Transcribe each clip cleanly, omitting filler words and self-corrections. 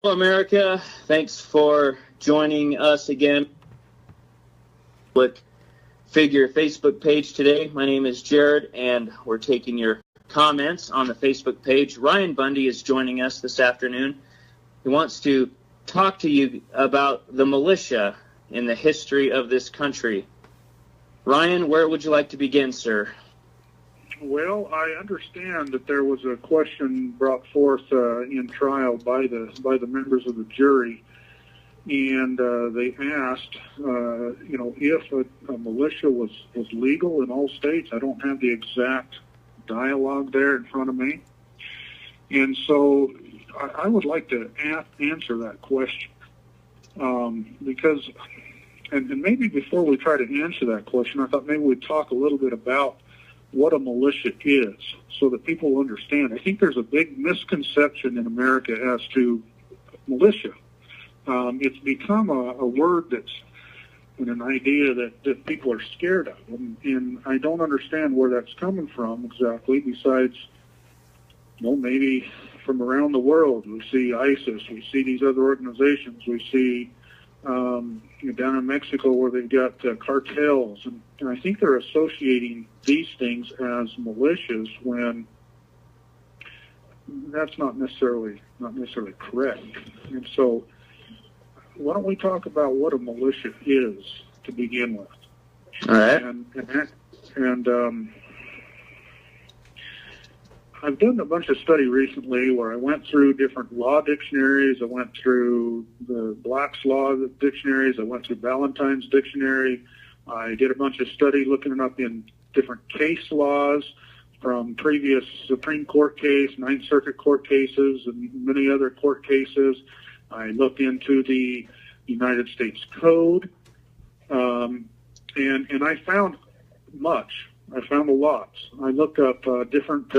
Hello, America. Thanks for joining us again. Public Figure Facebook page today. My name is Jared, and we're taking your comments on the Facebook page. Ryan Bundy is joining us this afternoon. He wants to talk to you about the militia in the history of this country. Ryan, where would you like to begin, sir? Well, I understand that there was a question brought forth in trial by the members of the jury, and they asked, if a militia was legal in all states. I don't have the exact dialogue there in front of me, and so I would like to answer that question because, and maybe before we try to answer that question, I thought maybe we'd talk a little bit about what a militia is, so that people understand. I think there's a big misconception in America as to militia. It's become a word that's and an idea that people are scared of, and I don't understand where that's coming from exactly, besides, maybe from around the world. We see ISIS, we see these other organizations, we see down in Mexico where they've got cartels, and I think they're associating these things as militias when that's not necessarily correct. And so, why don't we talk about what a militia is to begin with? All right. And I've done a bunch of study recently where I went through different law dictionaries. I went through the Black's Law dictionaries. I went through Ballantyne's dictionary. I did a bunch of study looking it up in different case laws from previous Supreme Court case, Ninth Circuit court cases, and many other court cases. I looked into the United States Code, and I found much. I found a lot. I looked up different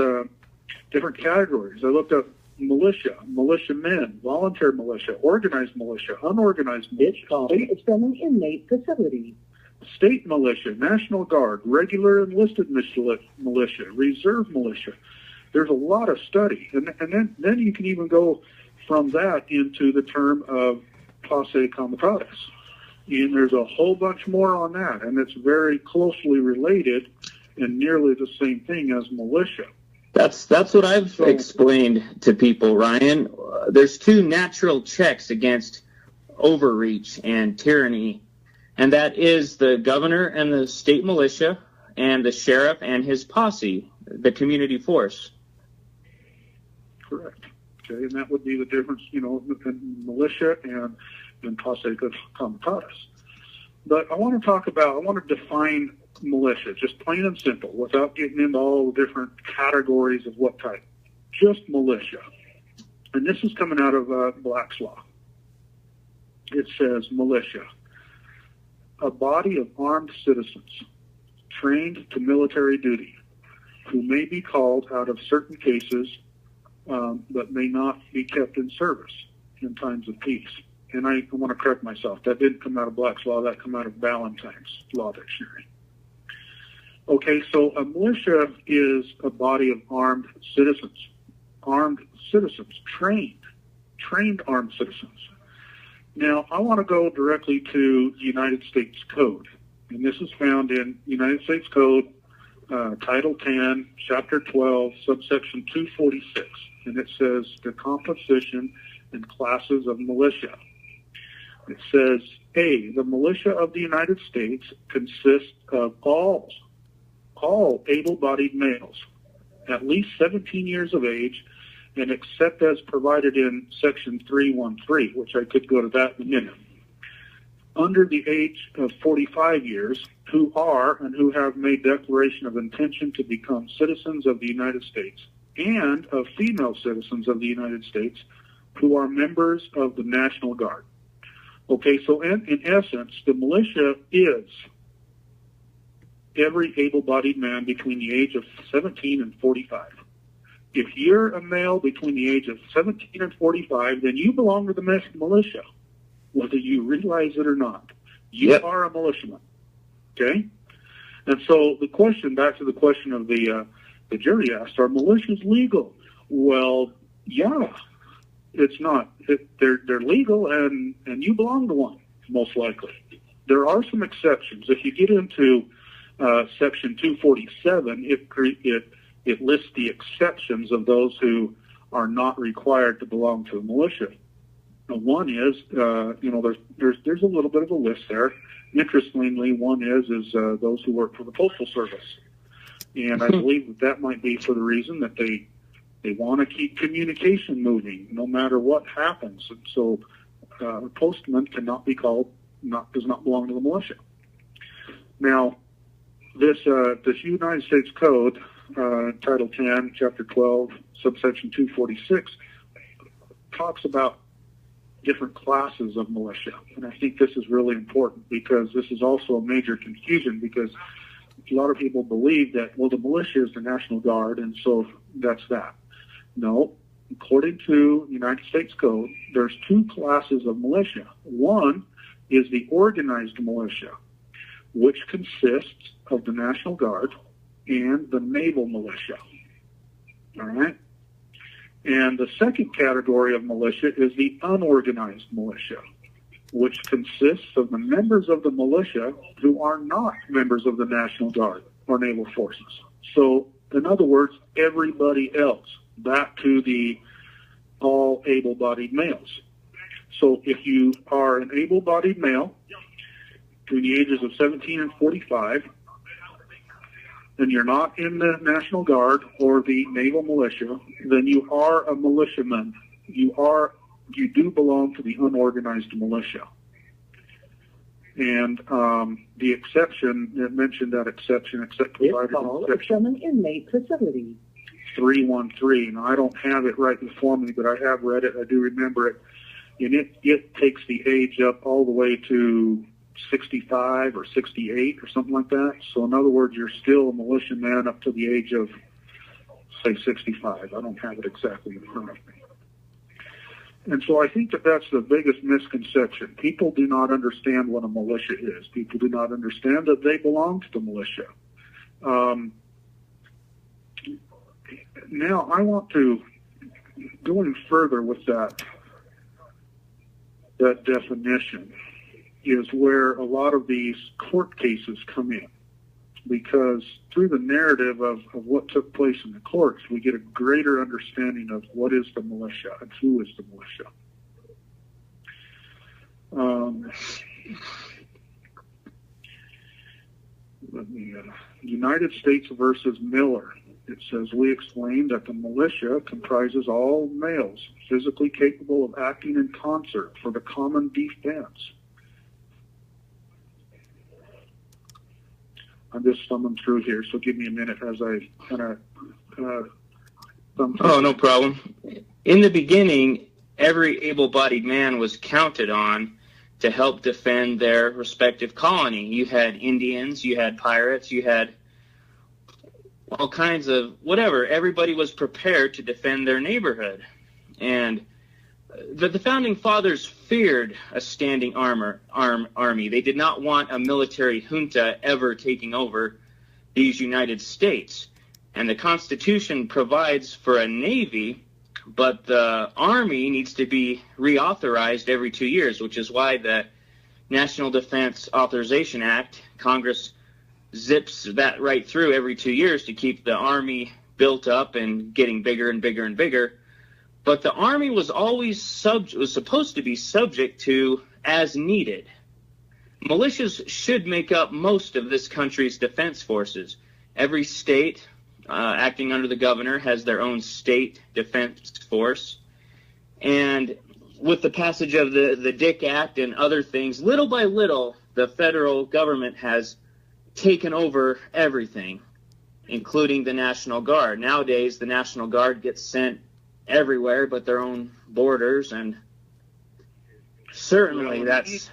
categories. I looked up militia, militiamen, volunteer militia, organized militia, unorganized militia. This call is from an inmate facility. State militia, National Guard, regular enlisted militia, reserve militia. There's a lot of study. And then you can even go from that into the term of posse comitatus. And there's a whole bunch more on that. And it's very closely related and nearly the same thing as militia. That's what I've explained to people, Ryan. There's two natural checks against overreach and tyranny, and that is the governor and the state militia and the sheriff and his posse, the community force. Correct. Okay, and that would be the difference, between militia and posse comitatus. But I want to define militia, just plain and simple, without getting into all the different categories of what type. Just militia. And this is coming out of Black's Law. It says militia, a body of armed citizens trained to military duty who may be called out of certain cases but may not be kept in service in times of peace. And I want to correct myself. That didn't come out of Black's Law. That came out of Ballantyne's Law Dictionary. Okay, so a militia is a body of armed citizens, trained armed citizens. Now, I want to go directly to the United States Code, and this is found in United States Code, Title 10, Chapter 12, subsection 246, and it says the composition and classes of militia. It says, A, the militia of the United States consists of all able-bodied males, at least 17 years of age, and except as provided in Section 313, which I could go to that in a minute, under the age of 45 years, who are and who have made declaration of intention to become citizens of the United States, and of female citizens of the United States who are members of the National Guard. Okay, so in essence, the militia is every able-bodied man between the age of 17 and 45. If you're a male between the age of 17 and 45, then you belong to the militia, whether you realize it or not. You are a militiaman. Okay? And so back to the question of the jury asked, are militias legal? Well, yeah. it's not. They're legal, and you belong to one, most likely. There are some exceptions. If you get into Section 247, it lists the exceptions of those who are not required to belong to a militia. Now, one is, there's a little bit of a list there. Interestingly, one is those who work for the Postal Service. And I believe that might be for the reason that they want to keep communication moving no matter what happens. And so a postman cannot be called, does not belong to the militia. Now, this United States Code, Title 10, Chapter 12, subsection 246, talks about different classes of militia. And I think this is really important because this is also a major confusion, because a lot of people believe that, well, the militia is the National Guard, and so that's that. No, according to United States Code, there's two classes of militia. One is the organized militia, which consists of the National Guard and the naval militia. All right? And the second category of militia is the unorganized militia, which consists of the members of the militia who are not members of the National Guard or naval forces. So, in other words, everybody else, back to the all able-bodied males. So if you are an able-bodied male between the ages of 17 and 45, and you're not in the National Guard or the naval militia, then you are a militiaman. You do belong to the unorganized militia. And the exception, it mentioned that exception, except provided from an inmate facility. 313. Now, I don't have it right before me, but I have read it. I do remember it. And it takes the age up all the way to 65 or 68 or something like that. So, in other words, you're still a militiaman up to the age of, say, 65. I don't have it exactly in front of me. And so I think that that's the biggest misconception. People do not understand what a militia is. People do not understand that they belong to the militia. Now, I want to go in further with that definition is where a lot of these court cases come in. Because through the narrative of what took place in the courts, we get a greater understanding of what is the militia and who is the militia. United States versus Miller. It says, we explain that the militia comprises all males physically capable of acting in concert for the common defense. I'm just thumbing through here, so give me a minute as I kind of thumb through. Oh, no problem. In the beginning, every able-bodied man was counted on to help defend their respective colony. You had Indians, you had pirates, you had all kinds of whatever. Everybody was prepared to defend their neighborhood. And the Founding Fathers feared a standing army. They did not want a military junta ever taking over these United States. And the Constitution provides for a navy, but the army needs to be reauthorized every 2 years, which is why the National Defense Authorization Act, Congress zips that right through every 2 years to keep the army built up and getting bigger and bigger and bigger. But the army was always supposed to be subject to as needed. Militias should make up most of this country's defense forces. Every state acting under the governor has their own state defense force. And with the passage of the Dick Act and other things, little by little, the federal government has taken over everything, including the National Guard. Nowadays, the National Guard gets sent everywhere but their own borders, and certainly that's...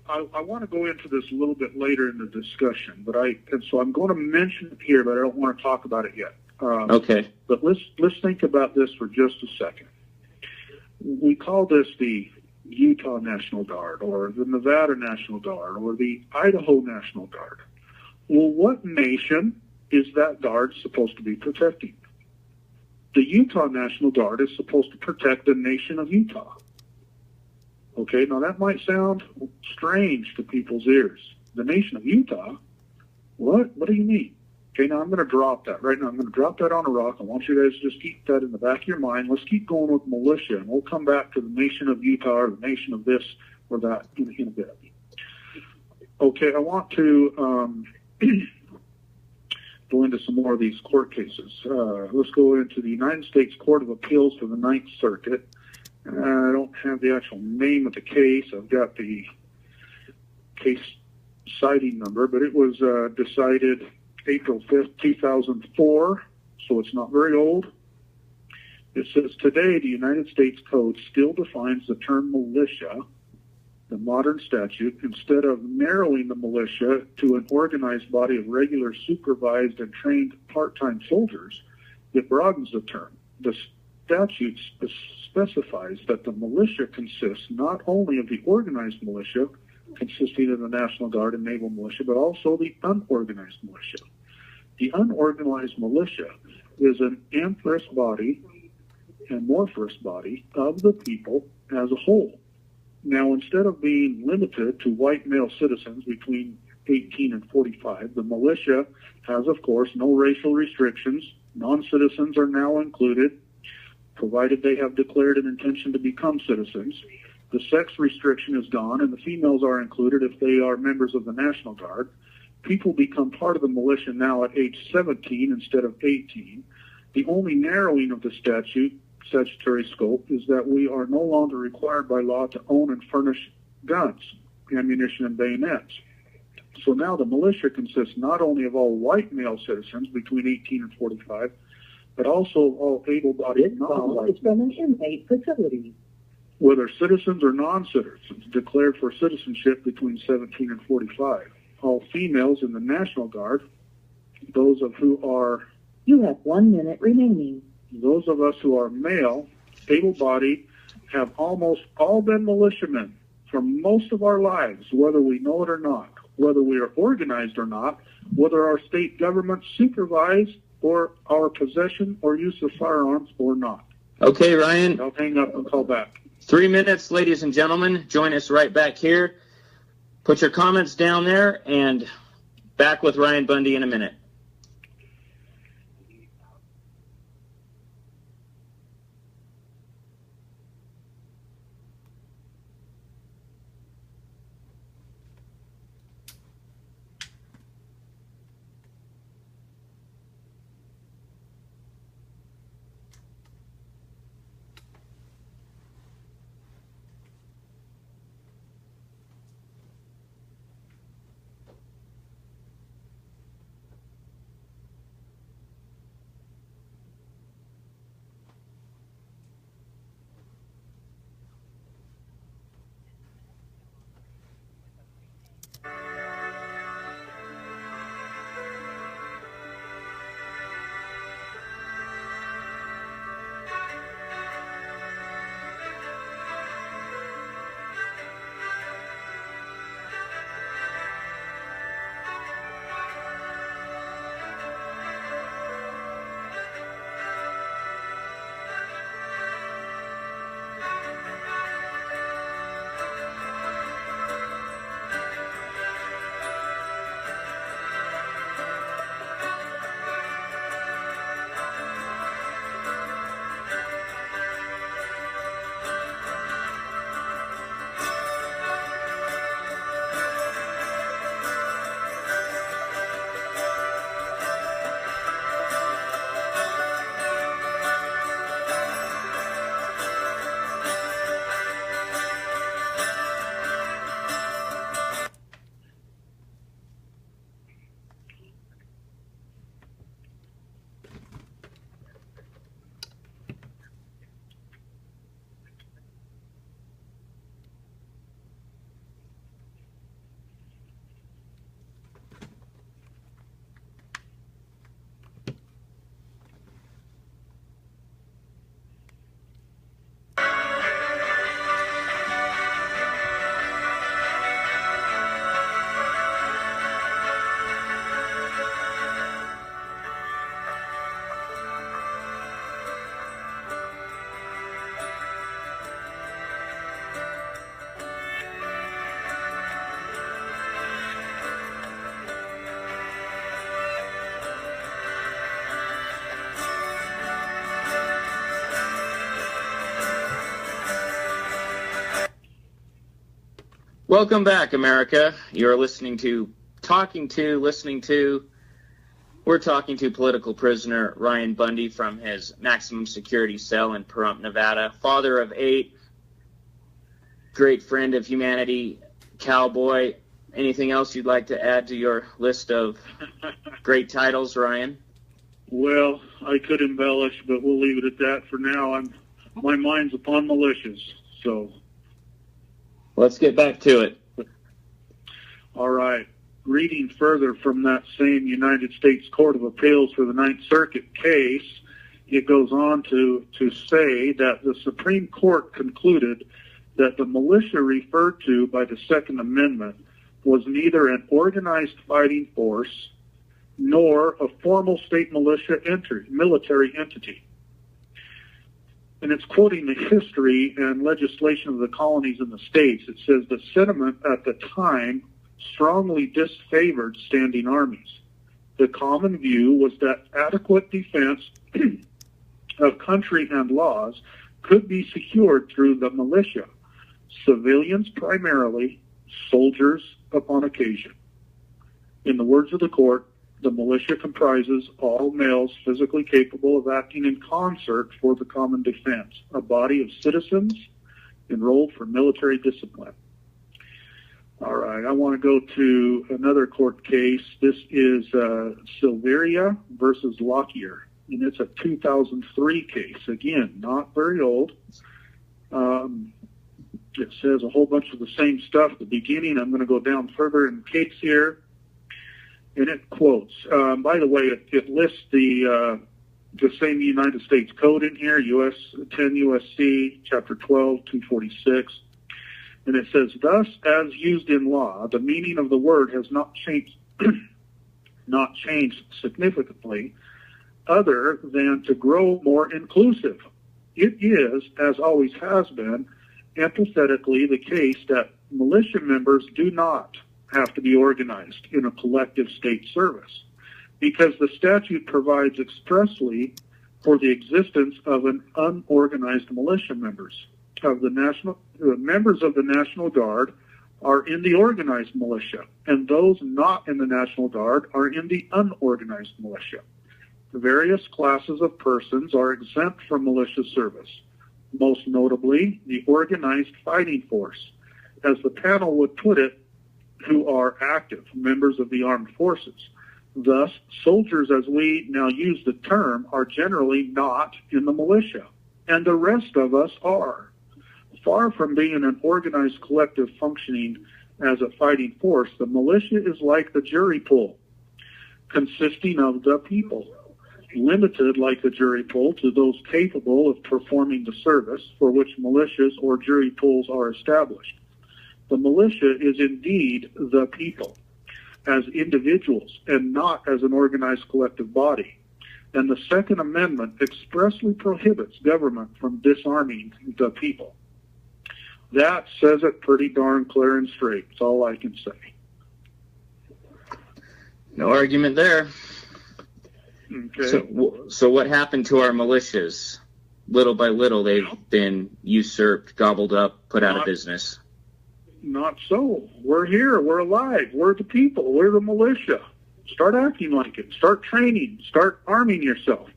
I want to go into this a little bit later in the discussion, so I'm going to mention it here, but I don't want to talk about it yet. Okay. But let's think about this for just a second. We call this the Utah National Guard, or the Nevada National Guard, or the Idaho National Guard. Well, what nation is that guard supposed to be protecting? The Utah National Guard is supposed to protect the nation of Utah. Okay, now that might sound strange to people's ears. The nation of Utah? What? What do you mean? Okay, now I'm going to drop that right now. I'm going to drop that on a rock. I want you guys to just keep that in the back of your mind. Let's keep going with militia, and we'll come back to the nation of Utah or the nation of this or that in a bit. Okay, I want to go into some more of these court cases. Let's go into the United States Court of Appeals for the Ninth Circuit. I don't have the actual name of the case. I've got the case citing number, but it was decided April 5th, 2004, so it's not very old. It says, today the United States Code still defines the term militia, the modern statute. Instead of narrowing the militia to an organized body of regular, supervised, and trained part-time soldiers, it broadens the term. The statute specifies that the militia consists not only of the organized militia, consisting of the National Guard and Naval Militia, but also the unorganized militia. The unorganized militia is an amorphous body of the people as a whole. Now, instead of being limited to white male citizens between 18 and 45, the militia has, of course, no racial restrictions. Non-citizens are now included, provided they have declared an intention to become citizens. The sex restriction is gone, and the females are included if they are members of the National Guard. People become part of the militia now at age 17 instead of 18. The only narrowing of the statutory scope is that we are no longer required by law to own and furnish guns, ammunition, and bayonets. So now the militia consists not only of all white male citizens between 18 and 45, but also of all able-bodied non-white. It's from an inmate facility. Whether citizens or non-citizens declared for citizenship between 17 and 45. All females in the National Guard, those of who are... You have 1 minute remaining. Those of us who are male, able-bodied, have almost all been militiamen for most of our lives, whether we know it or not, whether we are organized or not, whether our state government supervised or our possession or use of firearms or not. Okay, Ryan. I'll hang up and call back. 3 minutes, ladies and gentlemen. Join us right back here. Put your comments down there, and back with Ryan Bundy in a minute. Welcome back, America. You're listening to we're talking to political prisoner Ryan Bundy from his maximum security cell in Pahrump, Nevada. Father of 8, great friend of humanity, cowboy. Anything else you'd like to add to your list of great titles, Ryan? Well, I could embellish, but we'll leave it at that for now. My mind's upon militias, so. Let's get back to it. All right. Reading further from that same United States Court of Appeals for the Ninth Circuit case, it goes on to say that the Supreme Court concluded that the militia referred to by the Second Amendment was neither an organized fighting force nor a formal state military entity. And it's quoting the history and legislation of the colonies and the states. It says the sentiment at the time strongly disfavored standing armies. The common view was that adequate defense of country and laws could be secured through the militia, civilians primarily, soldiers upon occasion. In the words of the court, the militia comprises all males physically capable of acting in concert for the common defense, a body of citizens enrolled for military discipline. All right, I want to go to another court case. This is Silveria versus Lockyer, and it's a 2003 case. Again, not very old. It says a whole bunch of the same stuff at the beginning. I'm going to go down further in the case here. And it quotes, by the way, it lists the same United States Code in here, 10 U.S.C., Chapter 12, 246. And it says, thus, as used in law, the meaning of the word has not changed significantly, other than to grow more inclusive. It is, as always has been, empathetically the case that militia members do not have to be organized in a collective state service, because the statute provides expressly for the existence of an unorganized militia members of the members of the National Guard are in the organized militia, and those not in the National Guard are in the unorganized militia. The various classes of persons are exempt from militia service, most notably the organized fighting force, as the panel would put it, who are active members of the armed forces. Thus, soldiers, as we now use the term, are generally not in the militia, and the rest of us are. Far from being an organized collective functioning as a fighting force, the militia is like the jury pool, consisting of the people, limited like the jury pool to those capable of performing the service for which militias or jury pools are established. The militia is indeed the people, as individuals and not as an organized collective body. And the Second Amendment expressly prohibits government from disarming the people. That says it pretty darn clear and straight. That's all I can say. No argument there. Okay. So what happened to our militias? Little by little, they've been usurped, gobbled up, put out of business. Not so. We're here. We're alive. We're the people. We're the militia. Start acting like it. Start training. Start arming yourself,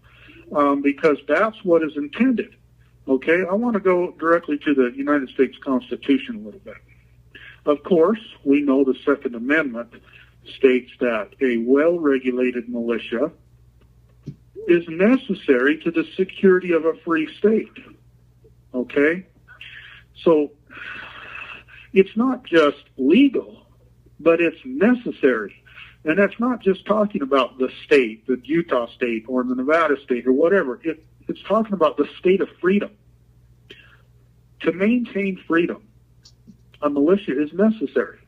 because that's what is intended. Okay? I want to go directly to the United States Constitution a little bit. Of course, we know the Second Amendment states that a well-regulated militia is necessary to the security of a free state. Okay? So, it's not just legal, but it's necessary. And that's not just talking about the state, the Utah state or the Nevada state or whatever. It's talking about the state of freedom. To maintain freedom, a militia is necessary.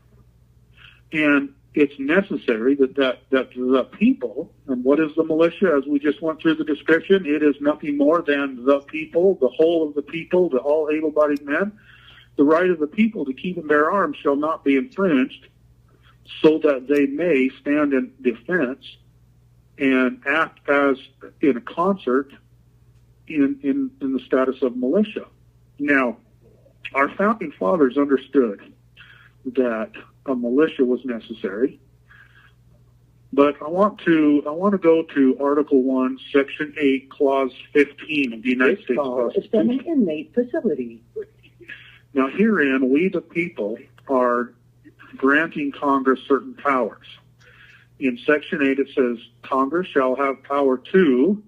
And it's necessary that the people, and what is the militia? As we just went through the description, it is nothing more than the people, the whole of the people, the all able-bodied men. The right of the people to keep and bear arms shall not be infringed, so that they may stand in defense and act as in a concert in the status of militia. Now, our founding fathers understood that a militia was necessary. But I want to go to Article 1, Section 8, Clause 15 of the United States It's from an Constitution. inmate facility. Now, herein, we the people are granting Congress certain powers. In Section 8, it says, Congress shall have power to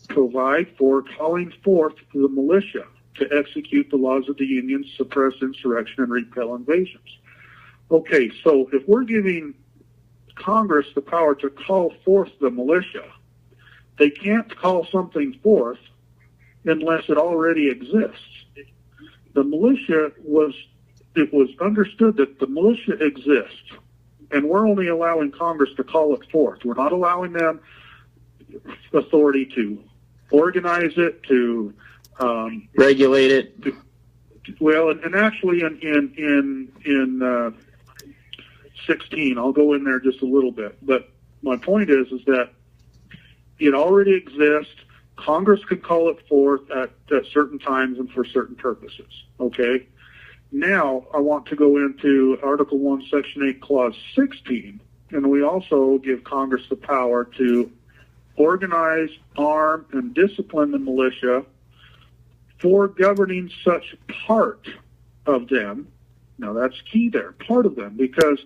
provide for calling forth the militia to execute the laws of the Union, suppress insurrection, and repel invasions. Okay, so if we're giving Congress the power to call forth the militia, they can't call something forth unless it already exists. The militia it was understood that the militia exists, and we're only allowing Congress to call it forth. We're not allowing them authority to organize it, to regulate it. And actually in 16, I'll go in there just a little bit. But my point is that it already exists. Congress could call it forth at certain times and for certain purposes. Okay? Now, I want to go into Article 1, Section 8, Clause 16, and we also give Congress the power to organize, arm, and discipline the militia for governing such part of them. Now, that's key there, part of them, because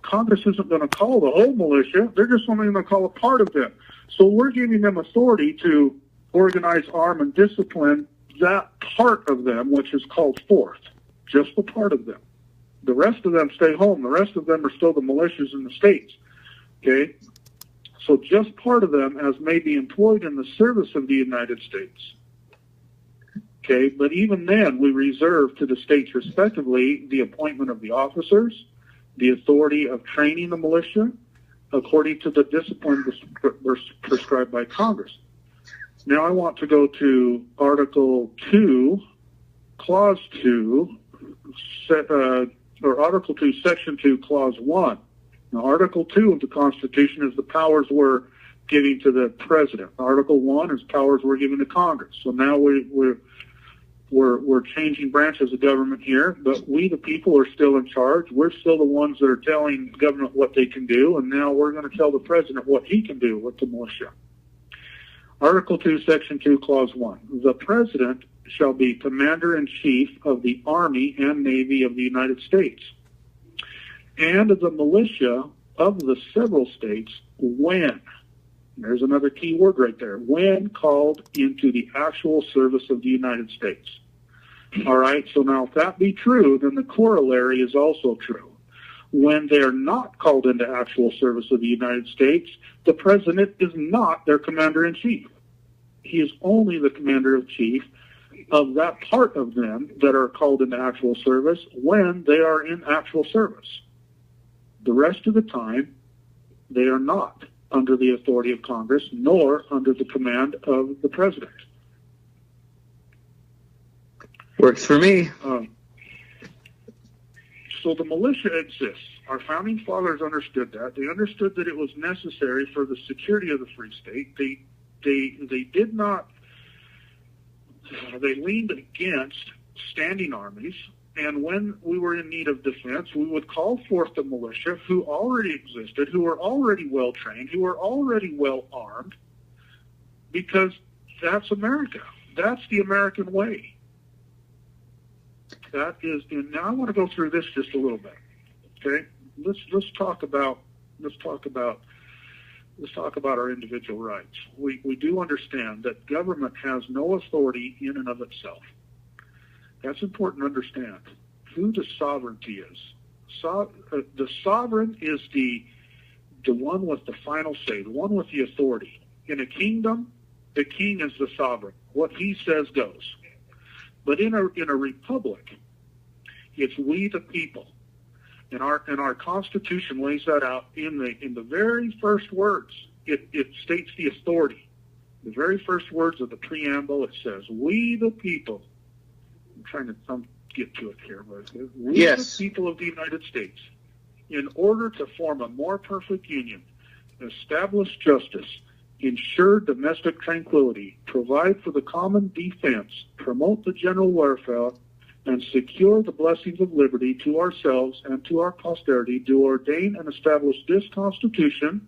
Congress isn't going to call the whole militia. They're just only going to call a part of them. So we're giving them authority to organize, arm, and discipline that part of them, which is called forth, just the part of them. The rest of them stay home. The rest of them are still the militias in the states. Okay? So just part of them as may be employed in the service of the United States. Okay? But even then, we reserve to the states respectively the appointment of the officers, the authority of training the militia according to the discipline prescribed by Congress. Now I want to go to Article 2, Clause 2, or Article 2, Section 2, Clause 1. Now, Article 2 of the Constitution is the powers we're giving to the President. Article 1 is powers we're giving to Congress. So now we're changing branches of government here, but we, the people, are still in charge. We're still the ones that are telling government what they can do, and now we're going to tell the President what he can do with the militia. Article 2, Section 2, Clause 1. The President shall be Commander-in-Chief of the Army and Navy of the United States, and of the militia of the several states when, there's another key word right there, when called into the actual service of the United States. All right, so now if that be true, then the corollary is also true. When they're not called into actual service of the United States, the President is not their Commander-in-Chief. He is only the Commander-in-Chief of that part of them that are called into actual service when they are in actual service. The rest of the time, they are not under the authority of Congress, nor under the command of the President. Works for me. So the militia exists. Our founding fathers understood that. They understood that it was necessary for the security of the free state. They did not. They leaned against standing armies, and when we were in need of defense, we would call forth the militia who already existed, who were already well trained, who were already well armed, because that's America. That's the American way. That is. And now I want to go through this just a little bit. Okay, let's talk about our individual rights. We do understand that government has no authority in and of itself. That's important to understand who the sovereignty is. The sovereign is the one with the final say, the one with the authority. In a kingdom, the king is the sovereign. What he says goes. But in a republic, it's we the people. And our Constitution lays that out in the very first words. It states the authority. The very first words of the preamble, it says, "We the people." I'm trying to get to it here, but we the people of the United States, in order to form a more perfect union, establish justice, ensure domestic tranquility, provide for the common defense, promote the general welfare, and secure the blessings of liberty to ourselves and to our posterity, do ordain and establish this Constitution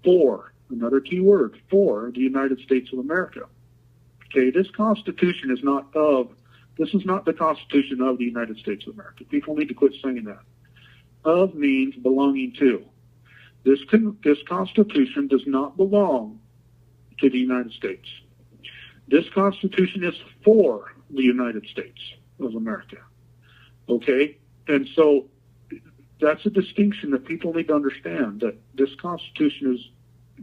for, another key word, for the United States of America. Okay, this Constitution is not this is not the Constitution of the United States of America. People need to quit saying that. Of means belonging to. This Constitution does not belong to the United States. This Constitution is for the United States of America. Okay? And so that's a distinction that people need to understand, that this Constitution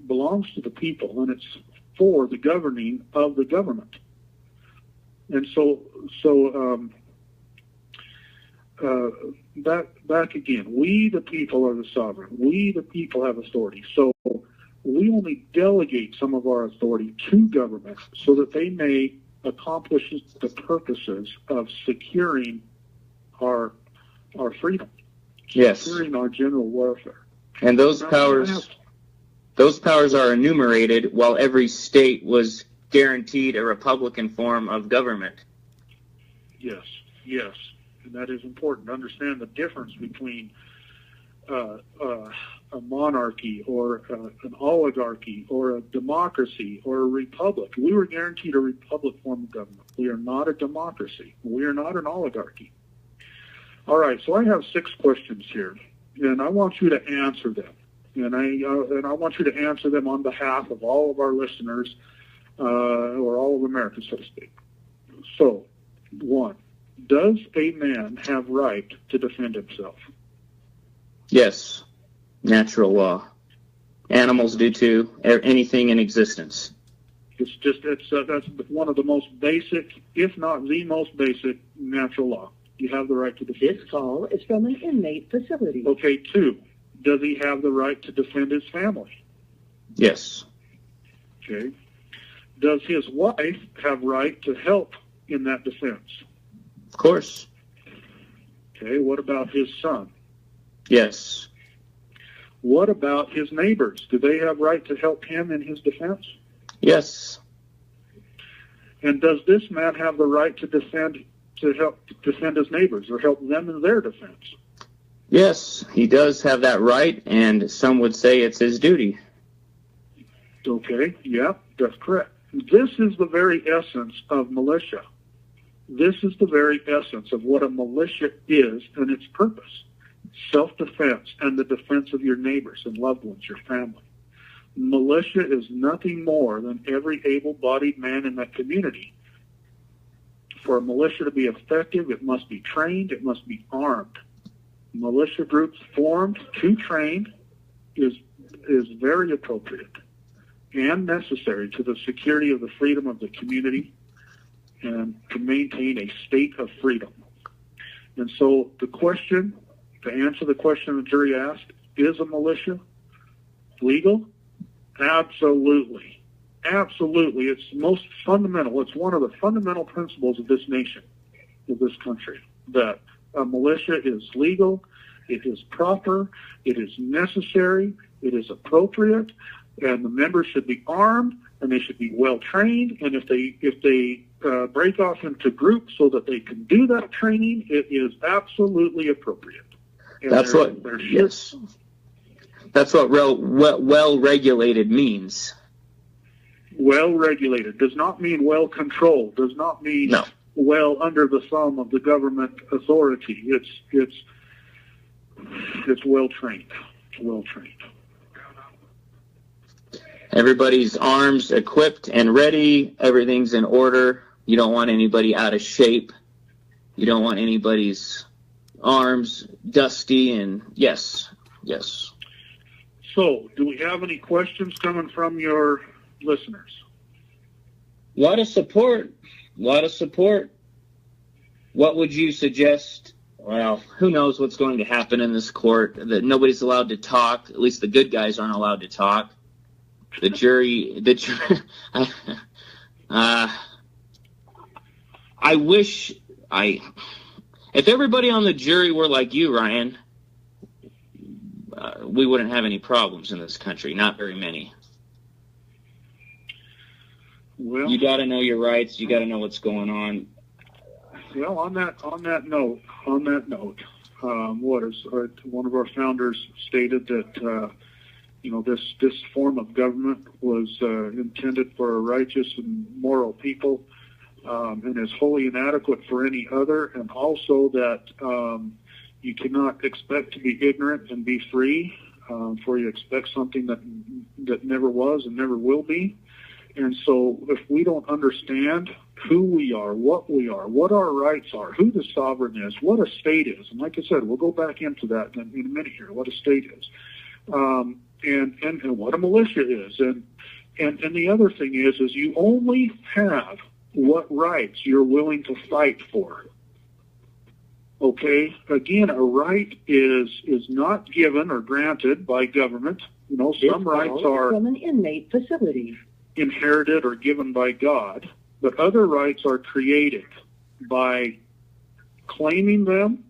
belongs to the people, and it's for the governing of the government. And back again, we the people are the sovereign. We the people have authority. So we only delegate some of our authority to government so that they may accomplish the purposes of securing our freedom, Yes. securing our general welfare. And those powers are enumerated while every state was guaranteed a Republican form of government. Yes, yes. And that is important to understand the difference between a monarchy or an oligarchy or a democracy or a republic. We were guaranteed a republic form of government. We are not a democracy. We are not an oligarchy. All right, so I have 6 questions here, and I want you to answer them. And I want you to answer them on behalf of all of our listeners, or all of America, so to speak. So, 1, does a man have right to defend himself? Yes. Natural law. Animals do too. Anything in existence. That's one of the most basic, if not the most basic, natural law. You have the right to defend. This call is from an inmate facility. Okay, 2, does he have the right to defend his family? Yes. Okay. Does his wife have right to help in that defense? Of course. Okay, what about his son? Yes. What about his neighbors? Do they have right to help him in his defense? Yes. And does this man have the right to help defend his neighbors or help them in their defense? Yes, he does have that right, and some would say it's his duty. Okay, yeah, that's correct. This is the very essence of militia. This is the very essence of what a militia is and its purpose. Self-defense and the defense of your neighbors and loved ones, your family. Militia is nothing more than every able-bodied man in that community. For a militia to be effective, it must be trained, it must be armed. Militia groups formed to train is very appropriate and necessary to the security of the freedom of the community and to maintain a state of freedom. And so to answer the question the jury asked, is a militia legal? Absolutely. Absolutely. It's most fundamental. It's one of the fundamental principles of this nation, of this country, that a militia is legal, it is proper, it is necessary, it is appropriate, and the members should be armed, and they should be well trained. And if they break off into groups so that they can do that training, it is absolutely appropriate. And That's what well regulated means. Well regulated does not mean well controlled. Does not mean well under the thumb of the government authority. It's well trained. Well trained. Everybody's arms equipped and ready. Everything's in order. You don't want anybody out of shape. You don't want anybody's arms dusty. And yes. So, do we have any questions coming from your listeners? A lot of support. What would you suggest? Well, who knows what's going to happen in this court? That nobody's allowed to talk. At least the good guys aren't allowed to talk. The jury. I wish if everybody on the jury were like you, Ryan, we wouldn't have any problems in this country. Not very many. Well, you got to know your rights. You got to know what's going on. Well, on that note, one of our founders stated that this form of government was intended for a righteous and moral people, and is wholly inadequate for any other, and also that you cannot expect to be ignorant and be free, for you expect something that never was and never will be. And so if we don't understand who we are, what our rights are, who the sovereign is, what a state is, and like I said, we'll go back into that in a minute here, what a state is, and what a militia is. And the other thing is you only have what rights you're willing to fight for. Okay? Again, a right is not given or granted by government. Some rights are from an inmate facility, inherited or given by God, but other rights are created by claiming them,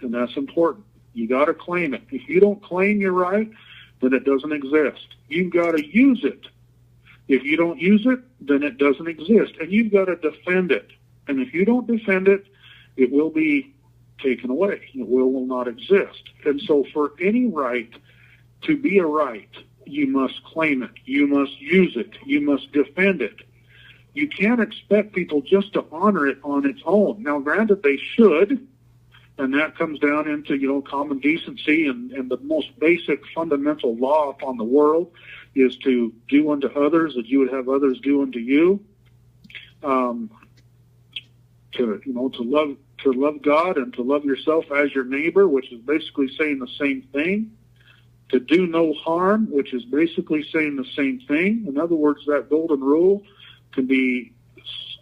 and that's important. You got to claim it. If you don't claim your right, then it doesn't exist. You've got to use it. If you don't use it, then it doesn't exist, and you've got to defend it. And if you don't defend it, it will be taken away. It will not exist. And so for any right to be a right, you must claim it. You must use it. You must defend it. You can't expect people just to honor it on its own. Now, granted, they should, and that comes down into, common decency and the most basic fundamental law upon the world is to do unto others as you would have others do unto you. To love God and to love yourself as your neighbor, which is basically saying the same thing. To do no harm, which is basically saying the same thing. In other words, that golden rule can be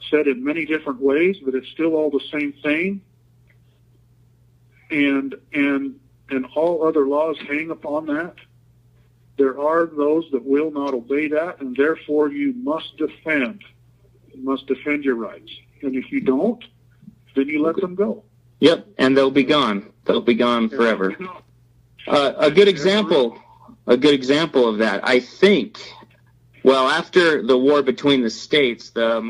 said in many different ways, but it's still all the same thing. And all other laws hang upon that. There are those that will not obey that, and therefore you must defend. You must defend your rights. And if you don't, then you let them go. Yep, and they'll be gone. They'll be gone forever. A good example of that, I think, after the war between the states, the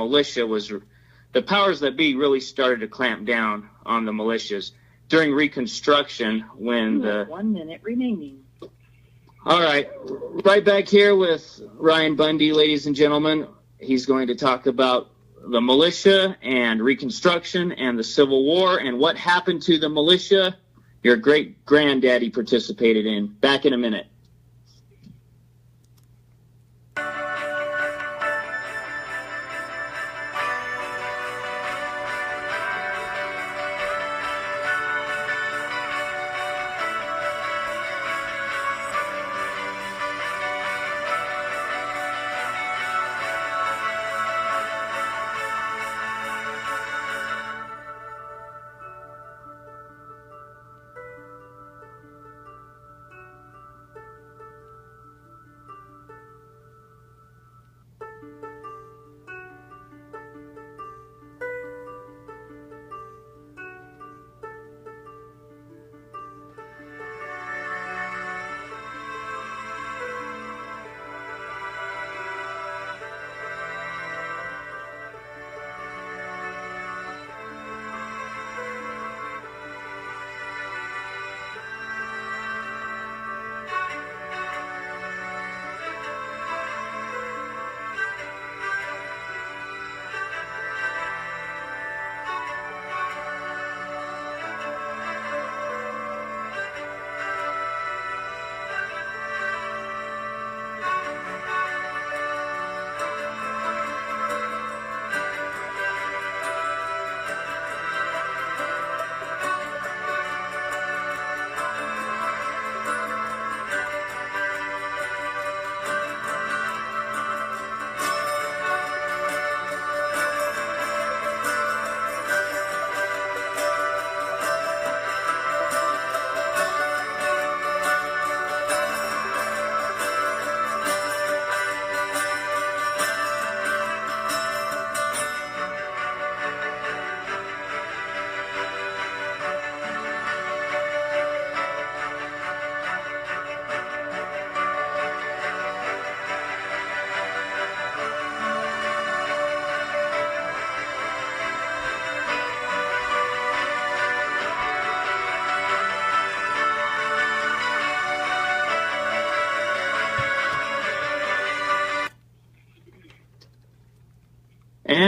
powers that be really started to clamp down on the militias during Reconstruction when 1 minute remaining. All right, right back here with Ryan Bundy, ladies and gentlemen. He's going to talk about the militia and Reconstruction and the Civil War and what happened to the militia your great-granddaddy participated in. Back in a minute.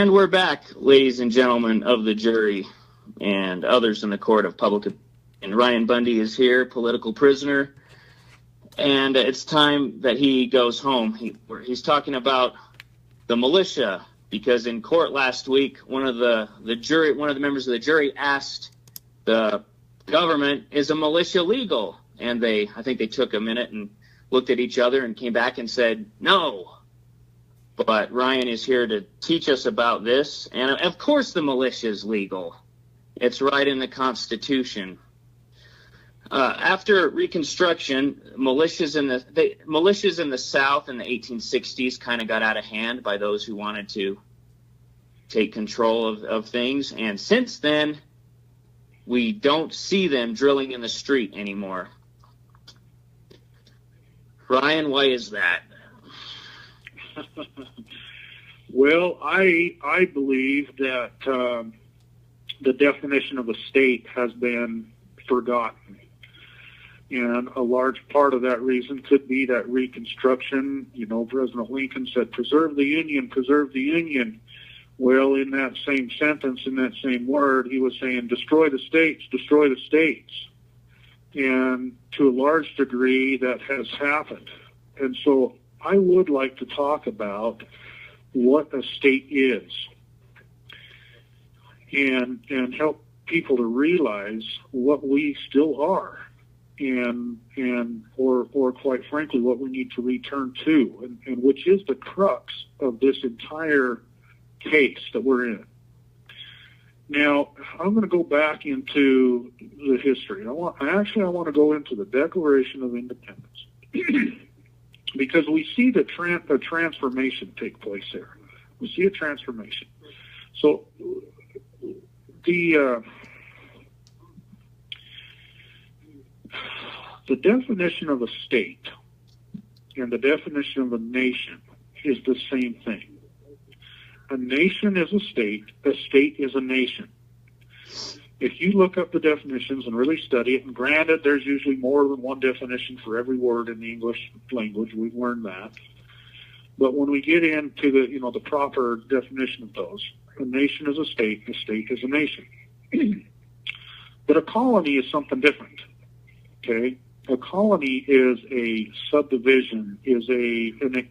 And we're back, ladies and gentlemen of the jury and others in the court of public opinion. Ryan Bundy is here, political prisoner, and it's time that he goes home. He's talking about the militia, because in court last week, one of the members of the jury asked the government, "Is a militia legal?" And I think they took a minute and looked at each other and came back and said no. But Ryan is here to teach us about this. And of course the militia is legal. It's right in the Constitution. After Reconstruction, militias in the South in the 1860s kind of got out of hand by those who wanted to take control of things. And since then, we don't see them drilling in the street anymore. Ryan, why is that? Well, I believe that the definition of a state has been forgotten. And a large part of that reason could be that Reconstruction. President Lincoln said, preserve the Union, preserve the Union. Well, in that same sentence, in that same word, he was saying, destroy the states, destroy the states. And to a large degree, that has happened. And so I would like to talk about what a state is and help people to realize what we still are or quite frankly, what we need to return to, and which is the crux of this entire case that we're in. Now, I'm going to go back into the history. I want to go into the Declaration of Independence because we see the transformation take place there. We see a transformation. So the definition of a state and the definition of a nation is the same thing. A nation is a state is a nation. If you look up the definitions and really study it, and granted, there's usually more than one definition for every word in the English language, we've learned that. But when we get into the proper definition of those, a nation is a state is a nation. But a colony is something different. Okay? A colony is a subdivision, is an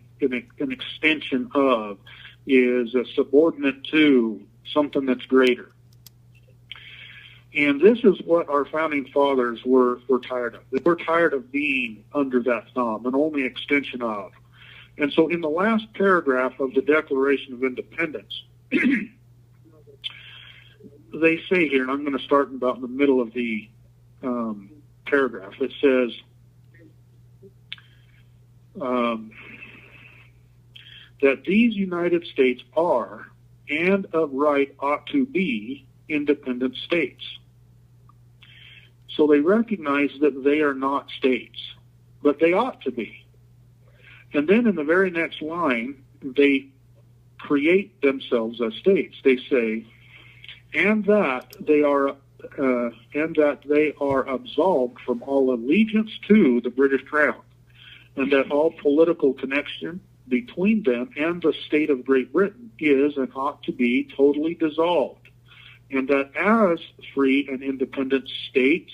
extension of, is a subordinate to something that's greater. And this is what our founding fathers were tired of. They were tired of being under that thumb, an only extension of. And so in the last paragraph of the Declaration of Independence, they say here, and I'm going to start about in the middle of the paragraph, it says, that these United States are, and of right ought to be, independent states. So they recognize that they are not states, but they ought to be. And then in the very next line, they create themselves as states. They say, and that they are absolved from all allegiance to the British Crown, and that all political connection between them and the state of Great Britain is and ought to be totally dissolved, and that as free and independent states,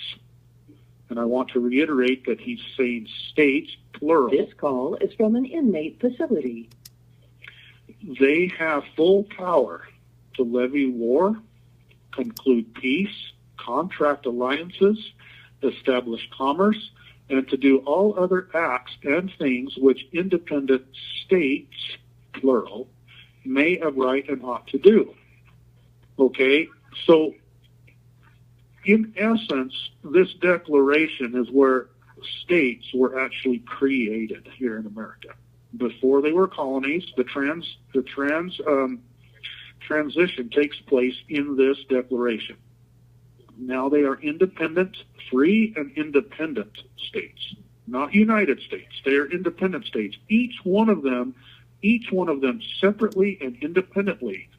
and I want to reiterate that he's saying states, plural. This call is from an inmate facility. They have full power to levy war, conclude peace, contract alliances, establish commerce, and to do all other acts and things which independent states, plural, may of right and ought to do. Okay, so in essence, this declaration is where states were actually created here in America. Before they were colonies, the transition takes place in this declaration. Now they are independent, free and independent states, not United States. They are independent states. Each one of them separately and independently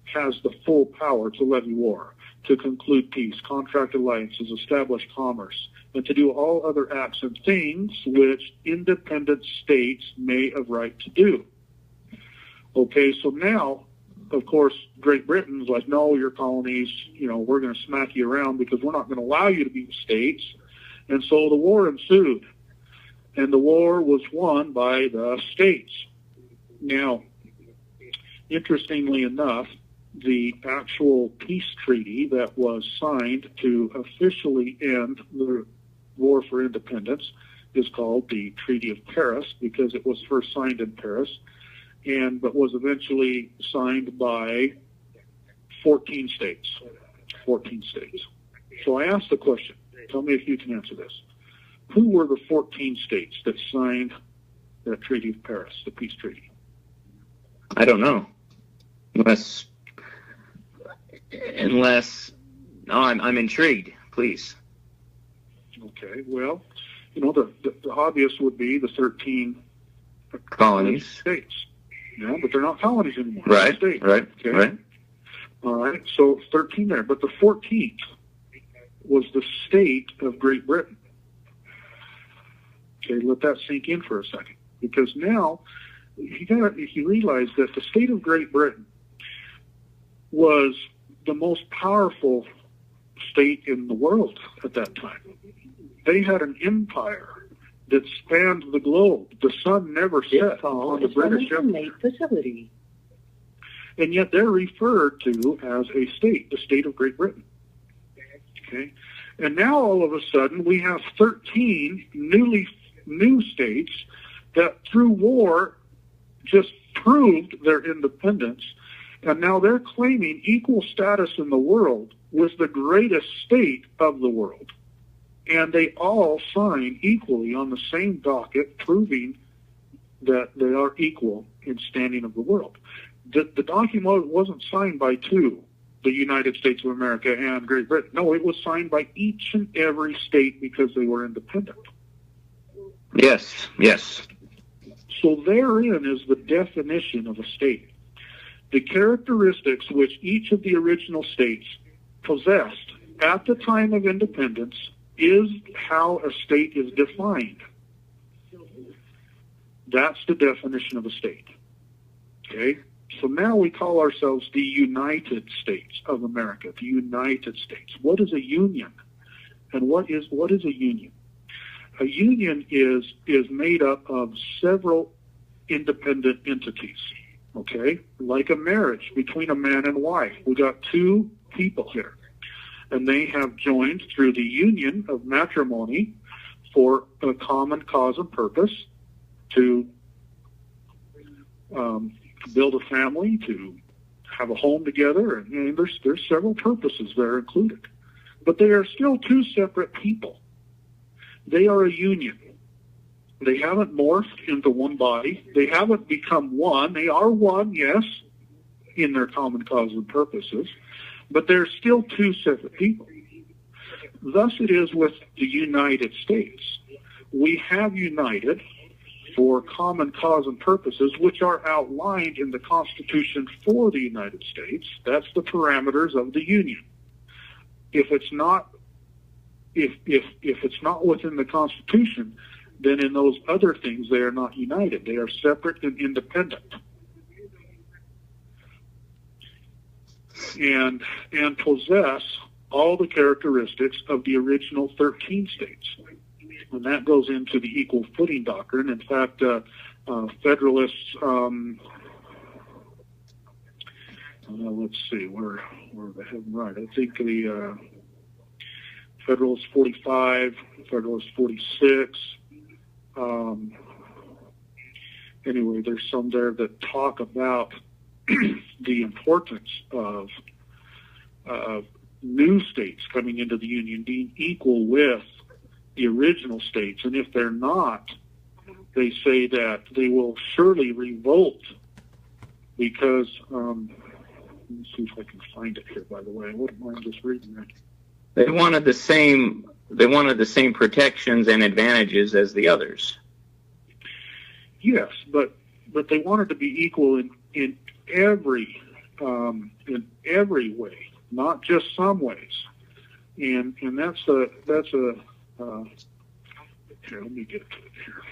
has the full power to levy war, to conclude peace, contract alliances, establish commerce, and to do all other acts and things which independent states may of right to do. Okay, so now of course, Great Britain's like, no, your colonies, we're going to smack you around because we're not going to allow you to be states. And so the war ensued. And the war was won by the states. Now, interestingly enough, the actual peace treaty that was signed to officially end the war for independence is called the Treaty of Paris, because it was first signed in Paris, but was eventually signed by 14 states. 14 states. So I asked the question, tell me if you can answer this. Who were the 14 states that signed that Treaty of Paris, the peace treaty? I don't know. Unless, no, I'm intrigued. Please. Okay. Well, the obvious would be the 13 colonies, states. Yeah, but they're not colonies anymore. Right. States. Right. Okay. Right. All right. So 13 there, but the 14th was the state of Great Britain. Okay, let that sink in for a second, because now you realize that the state of Great Britain was the most powerful state in the world at that time. They had an empire that spanned the globe. The sun never set on the British Empire. Facility. And yet they're referred to as a state, the state of Great Britain. Okay? And now all of a sudden we have 13 new states that through war just proved their independence, and now they're claiming equal status in the world with the greatest state of the world. And they all sign equally on the same docket, proving that they are equal in standing of the world. The document wasn't signed by two, the United States of America and Great Britain. No, it was signed by each and every state because they were independent. Yes, yes. So therein is the definition of a state. The characteristics which each of the original states possessed at the time of independence is how a state is defined. That's the definition of a state. Okay? So now we call ourselves the United States of America, the United States. What is a union? And what is a union? A union is made up of several independent entities, okay? Like a marriage between a man and wife. We got two people here, and they have joined through the union of matrimony for a common cause and purpose to build a family, to have a home together, and there's several purposes there included. But they are still two separate people. They are a union. They haven't morphed into one body. They haven't become one. They are one, yes, in their common cause and purposes, but they're still two separate people. Thus it is with the United States. We have united for common cause and purposes, which are outlined in the Constitution for the United States. That's the parameters of the Union. If it's not within the Constitution, then in those other things they are not united. They are separate and independent, and possess all the characteristics of the original 13 states. And that goes into the equal footing doctrine. In fact, Federalists, let's see, where they have them right. I think the Federalist 45, Federalist 46. Anyway, there's some there that talk about the importance of new states coming into the Union being equal with the original states. And if they're not, they say that they will surely revolt because, let me see if I can find it here, by the way. I wouldn't mind just reading that. They wanted the same protections and advantages as the others. Yes, but they wanted to be equal in every way, not just some ways. And that's a here, let me get to it here.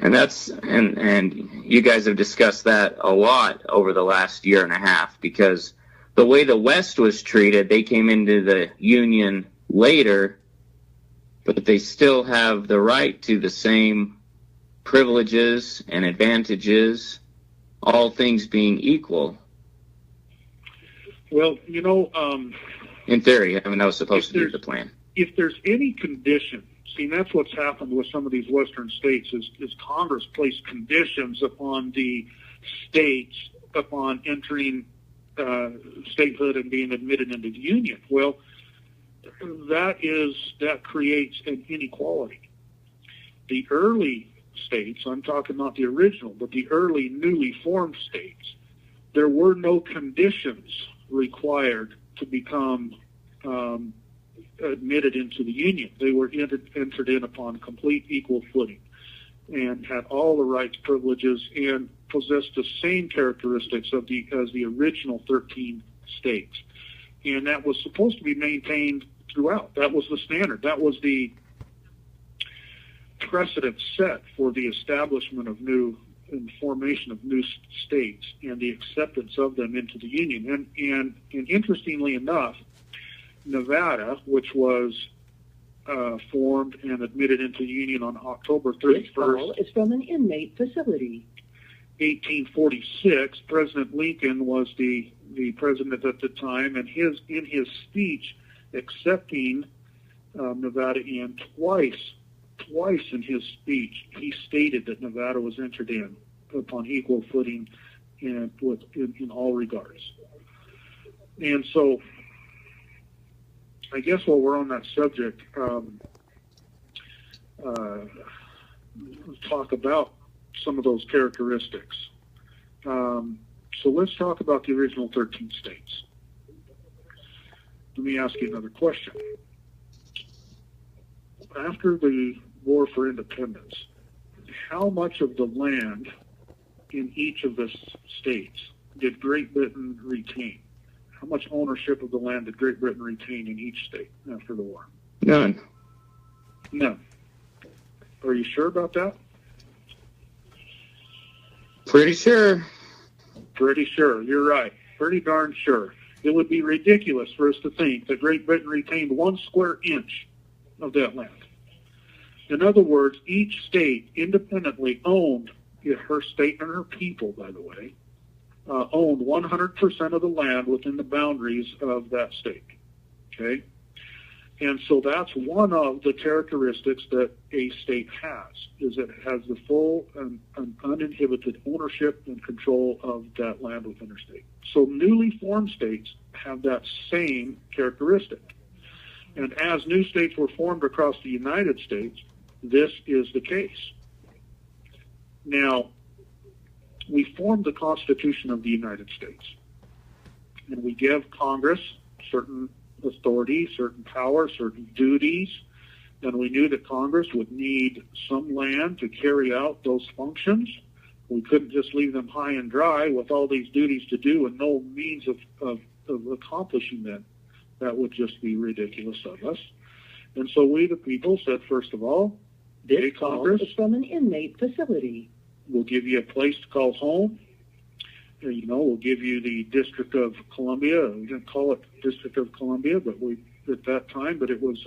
And you guys have discussed that a lot over the last year and a half, because the way the West was treated, they came into the Union later, but they still have the right to the same privileges and advantages, all things being equal. Well, in theory, that was supposed to be the plan. If there's any condition, see, that's what's happened with some of these Western states, is Congress placed conditions upon the states upon entering statehood and being admitted into the Union. Well, that creates an inequality. The early states, I'm talking not the original, but the early newly formed states, there were no conditions required to become admitted into the Union. They were entered in upon complete equal footing and had all the rights, privileges, and possessed the same characteristics as the original 13 states. And that was supposed to be maintained throughout. That was the standard. That was the precedent set for the establishment of new and formation of new states and the acceptance of them into the Union. And interestingly enough, Nevada, which was formed and admitted into the Union on October 31st. This call is from an inmate facility. 1846, President Lincoln was the president at the time, and in his speech accepting Nevada in twice in his speech, he stated that Nevada was entered in upon equal footing in all regards. And so, I guess while we're on that subject, let's talk about some of those characteristics. So let's talk about the original 13 states. Let me ask you another question. After the War for Independence, how much of the land in each of the states did Great Britain retain? How much ownership of the land did Great Britain retain in each state after the war? None. None. Are you sure about that? Pretty sure. Pretty sure. You're right. Pretty darn sure. It would be ridiculous for us to think that Great Britain retained 1 square inch of that land. In other words, each state independently owned, her state and her people, by the way, owned 100% of the land within the boundaries of that state. Okay? And so that's one of the characteristics that a state has, is it has the full and uninhibited ownership and control of that land within their state. So newly formed states have that same characteristic. And as new states were formed across the United States, this is the case. Now, we formed the Constitution of the United States, and we give Congress certain authority, certain power, certain duties, and we knew that Congress would need some land to carry out those functions. We couldn't just leave them high and dry with all these duties to do and no means of accomplishing them. That would just be ridiculous of us. And so we, the people, said, first of all, This call is from an inmate facility. We'll give you a place to call home. We'll give you the District of Columbia. We didn't call it District of Columbia, but at that time, but it was,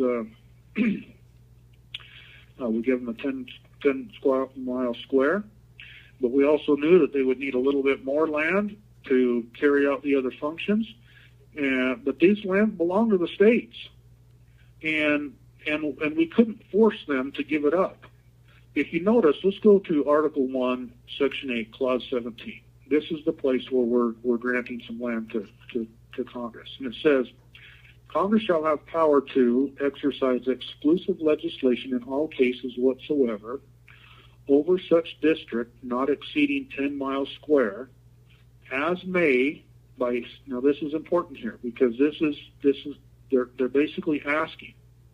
we gave them a 10-mile square. But we also knew that they would need a little bit more land to carry out the other functions. But these lands belong to the states. And we couldn't force them to give it up. If you notice, let's go to Article 1, Section 8, Clause 17. This is the place where we're granting some land to Congress. And it says, Congress shall have power to exercise exclusive legislation in all cases whatsoever over such district not exceeding 10 miles square, as may by, now this is important here, because they're basically asking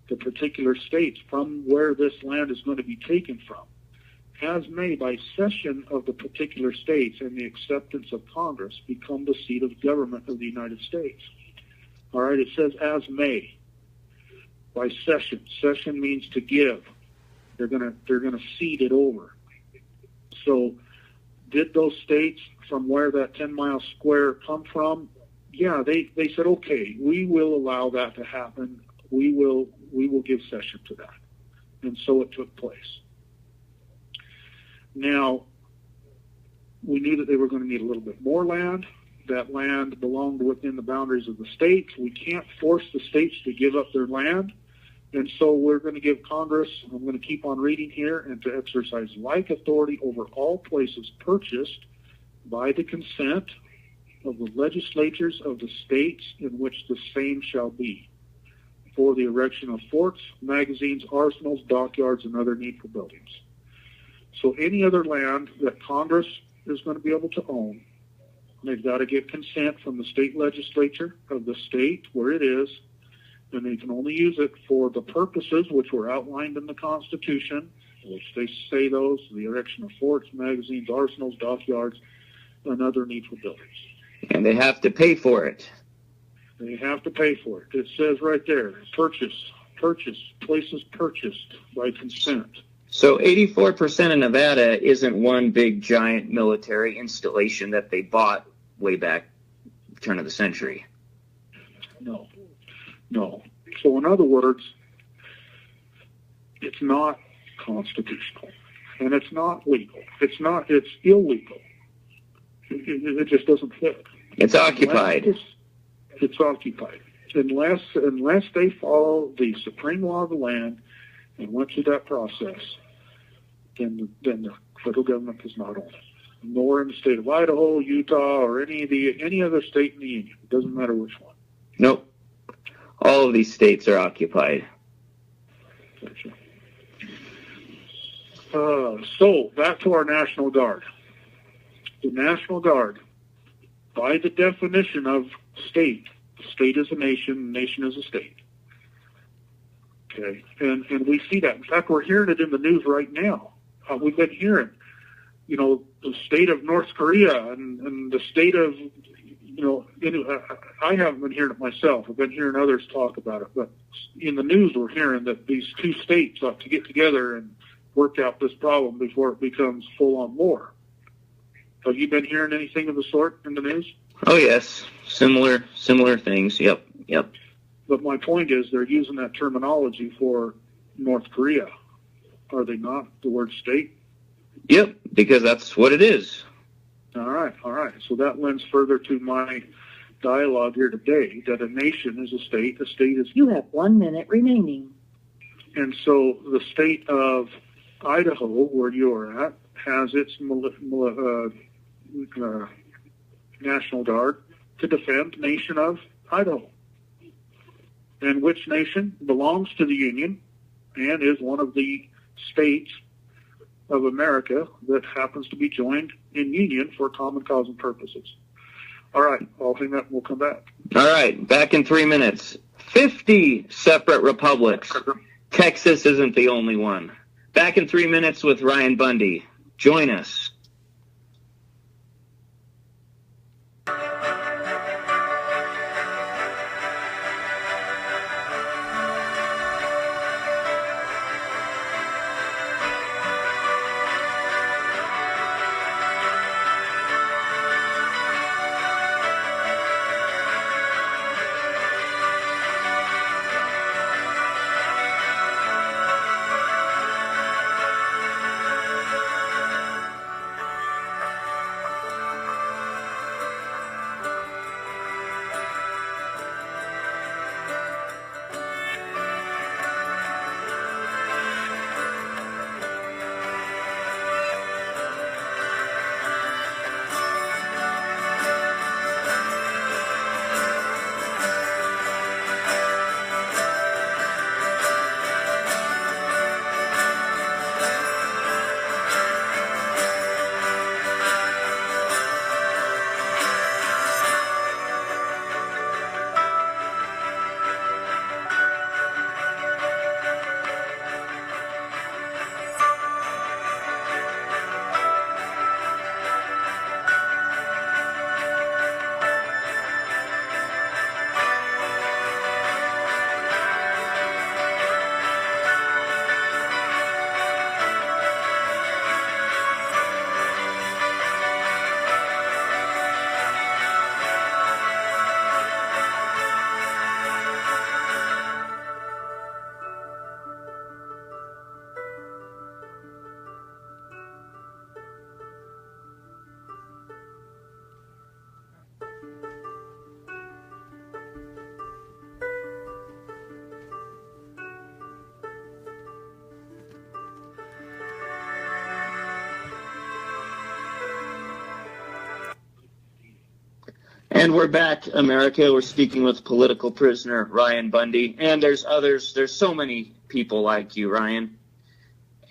the particular states from where this land is going to be taken from, as may by cession of the particular states and the acceptance of Congress become the seat of government of the United States. All right, it says as may, by cession. Cession means to give. They're gonna cede it over. So did those states from where that 10-mile square come from? Yeah, they said, okay, we will allow that to happen. We will give cession to that. And so it took place. Now, we knew that they were going to need a little bit more land. That land belonged within the boundaries of the states. We can't force the states to give up their land. And so we're going to give Congress, I'm going to keep on reading here, and to exercise like authority over all places purchased by the consent of the legislatures of the states in which the same shall be, for the erection of forts, magazines, arsenals, dockyards, and other needful buildings. So any other land that Congress is going to be able to own, they've got to get consent from the state legislature of the state where it is, and they can only use it for the purposes which were outlined in the Constitution, which they say those, the erection of forts, magazines, arsenals, dockyards, and other needful buildings. And they have to pay for it. They have to pay for it. It says right there, purchase, places purchased by consent. So 84% of Nevada isn't one big giant military installation that they bought way back turn of the century. No. So in other words, it's not constitutional, and it's not legal. It's illegal. It just doesn't fit. It's occupied. It's occupied. Unless they follow the supreme law of the land and went through that process, then the federal government does not own it. Nor in the state of Idaho, Utah, or any other state in the union. It doesn't matter which one. Nope. All of these states are occupied. Gotcha. So back to our National Guard. The National Guard, by the definition of state is a nation is a state. Okay, and we see that. In fact, we're hearing it in the news right now. We've been hearing, the state of North Korea and the state of, I haven't been hearing it myself. I've been hearing others talk about it. But in the news, we're hearing that these two states ought to get together and work out this problem before it becomes full-on war. Have you been hearing anything of the sort in the news? Oh, yes. Similar things. Yep. But my point is they're using that terminology for North Korea. Are they not? The word state? Yep, because that's what it is. All right. So that lends further to my dialogue here today, that a nation is a state is... You have 1 minute remaining. And so the state of Idaho, where you're at, has its National Guard to defend the nation of Idaho. And which nation belongs to the Union and is one of the states of America that happens to be joined in union for common cause and purposes. All right, I'll hang up and we'll come back. All right, back in 3 minutes. 50 separate republics. Texas isn't the only one. Back in 3 minutes with Ryan Bundy. Join us. And we're back, America. We're speaking with political prisoner Ryan Bundy. And there's others. There's so many people like you, Ryan.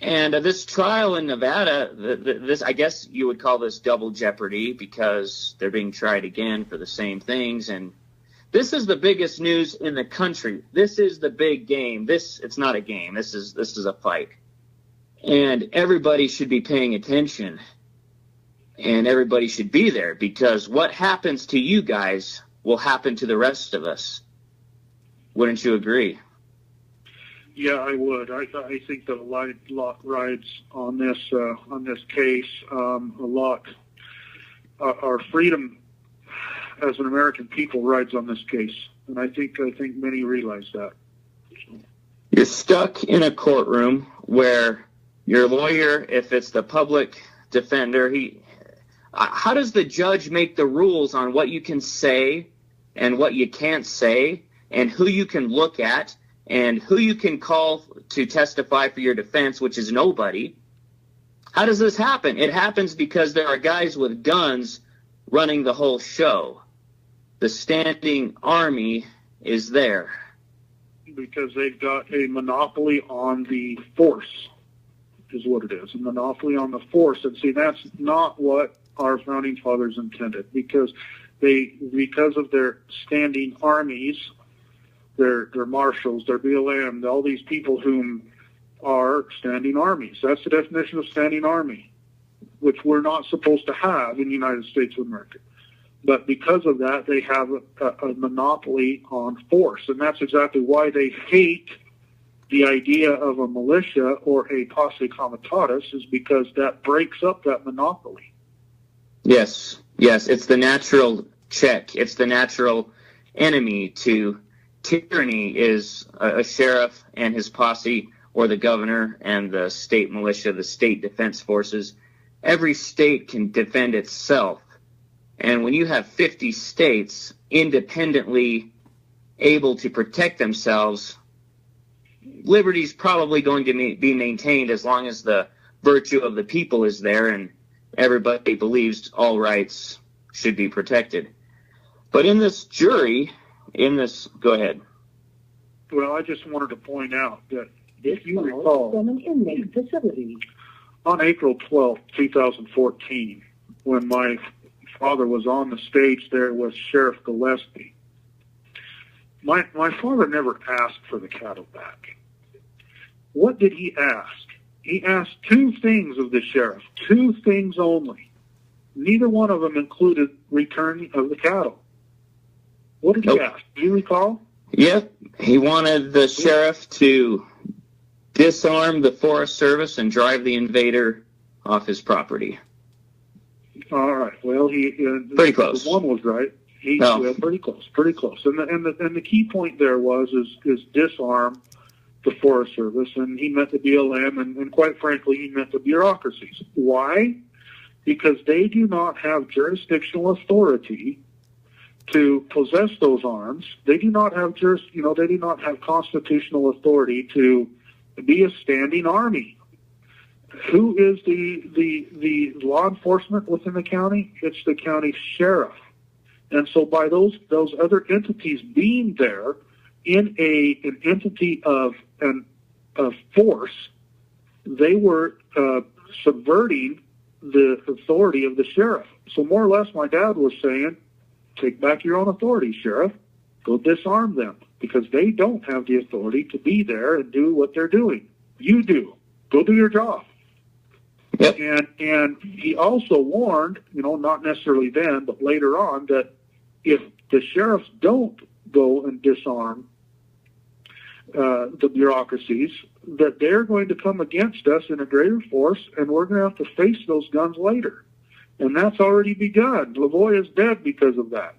And this trial in Nevada, this, I guess you would call this double jeopardy because they're being tried again for the same things. And this is the biggest news in the country. This is the big game. It's not a game. This is a fight. And everybody should be paying attention. And everybody should be there, because what happens to you guys will happen to the rest of us. Wouldn't you agree? Yeah, I would. I think that a lot rides on this case. A lot. Our freedom as an American people rides on this case, and I think many realize that. You're stuck in a courtroom where your lawyer, if it's the public defender, how does the judge make the rules on what you can say and what you can't say, and who you can look at and who you can call to testify for your defense, which is nobody? How does this happen? It happens because there are guys with guns running the whole show. The standing army is there. Because they've got a monopoly on the force, is what it is. A monopoly on the force. And see, that's not what our founding fathers intended, because of their standing armies, their marshals, their BLM, all these people whom are standing armies. That's the definition of standing army, which we're not supposed to have in the United States of America. But because of that, they have a monopoly on force, and that's exactly why they hate the idea of a militia or a posse comitatus, is because that breaks up that monopoly. Yes, it's the natural check. It's the natural enemy to tyranny is a sheriff and his posse, or the governor and the state militia, the state defense forces. Every state can defend itself. And when you have 50 states independently able to protect themselves, liberty's probably going to be maintained as long as the virtue of the people is there and everybody believes all rights should be protected. But in this jury, go ahead. Well, I just wanted to point out that This you call recall, from an inmate facility. on April 12th, 2014, when my father was on the stage there with Sheriff Gillespie, my father never asked for the cattle back. What did he ask? He asked two things of the sheriff, two things only. Neither one of them included return of the cattle. What did he ask? Do you recall? Yep. He wanted the sheriff to disarm the Forest Service and drive the invader off his property. All right. Well, pretty close. The one was right. Well, pretty close. And the key point there is disarm the Forest Service, and he meant the BLM, and quite frankly, he meant the bureaucracies. Why? Because they do not have jurisdictional authority to possess those arms. They do not have they do not have constitutional authority to be a standing army. Who is the law enforcement within the county? It's the county sheriff. And so by those other entities being there in an entity of force, they were subverting the authority of the sheriff. So more or less my dad was saying, take back your own authority, sheriff. Go disarm them, because they don't have the authority to be there and do what they're doing. You do. Go do your job. Yep. And he also warned, not necessarily then, but later on, that if the sheriffs don't go and disarm the bureaucracies, that they're going to come against us in a greater force, and we're going to have to face those guns later. And that's already begun. Lavoie is dead because of that.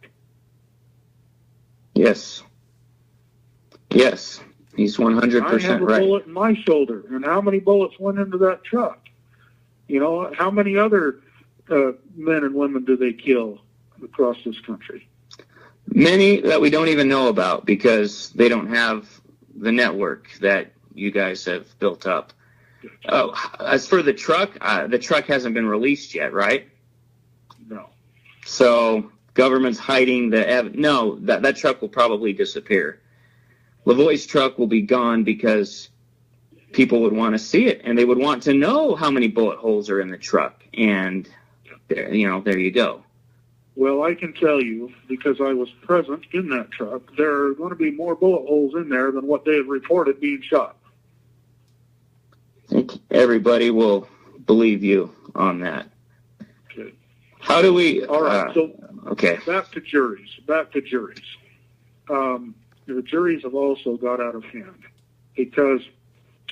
Yes. He's 100% right. I have a bullet in my shoulder, and how many bullets went into that truck? How many other men and women do they kill across this country? Many that we don't even know about, because they don't have the network that you guys have built up. As for the truck hasn't been released yet, right? No. So government's hiding the no, that truck will probably disappear. Lavoie's truck will be gone because people would want to see it, and they would want to know how many bullet holes are in the truck. And there you go. Well, I can tell you, because I was present in that truck, there are going to be more bullet holes in there than what they have reported being shot. I think everybody will believe you on that. Okay. How do we... All right, so okay. Back to juries. The juries have also got out of hand because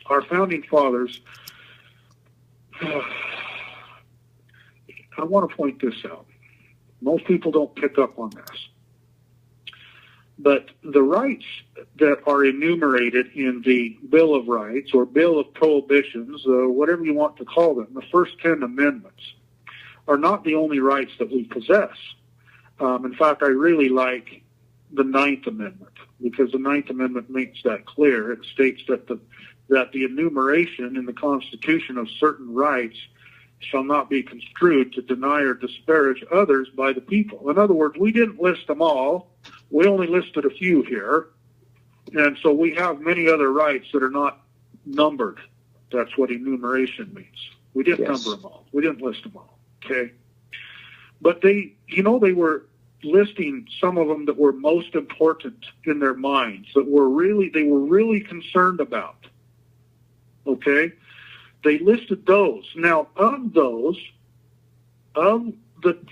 our founding fathers... I want to point this out. Most people don't pick up on this. But the rights that are enumerated in the Bill of Rights or Bill of Prohibitions, whatever you want to call them, the first 10 amendments, are not the only rights that we possess. In fact, I really like the Ninth Amendment because the Ninth Amendment makes that clear. It states that the enumeration in the Constitution of certain rights shall not be construed to deny or disparage others by the people. In other words, we didn't list them all. We only listed a few here. And so we have many other rights that are not numbered. That's what enumeration means. We didn't number them all. We didn't list them all. Okay? But they were listing some of them that were most important in their minds, that they were really concerned about. Okay? They listed those. Now, of the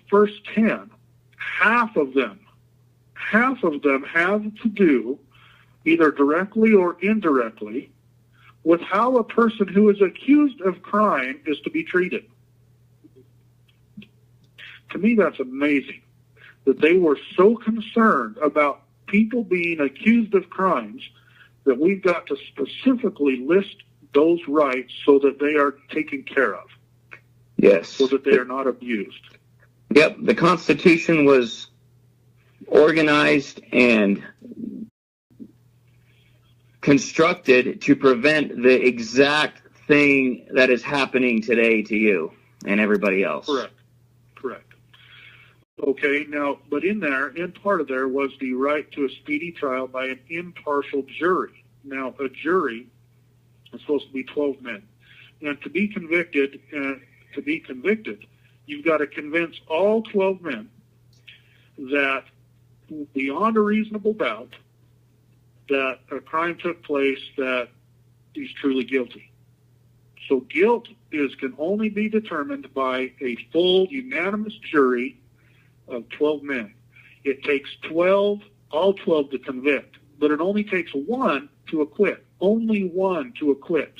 first 10, half of them have to do, either directly or indirectly, with how a person who is accused of crime is to be treated. To me, that's amazing that they were so concerned about people being accused of crimes that we've got to specifically list those rights so that they are taken care of. Yes. So that they are not abused. Yep. The Constitution was organized and constructed to prevent the exact thing that is happening today to you and everybody else. Correct. Okay, now, but in part of there was the right to a speedy trial by an impartial jury. Now, a jury is supposed to be 12 men. And to be convicted, you've got to convince all 12 men that beyond a reasonable doubt that a crime took place, that he's truly guilty. So guilt can only be determined by a full unanimous jury of 12 men. It takes all 12 to convict, but it only takes one to acquit. Only one to acquit.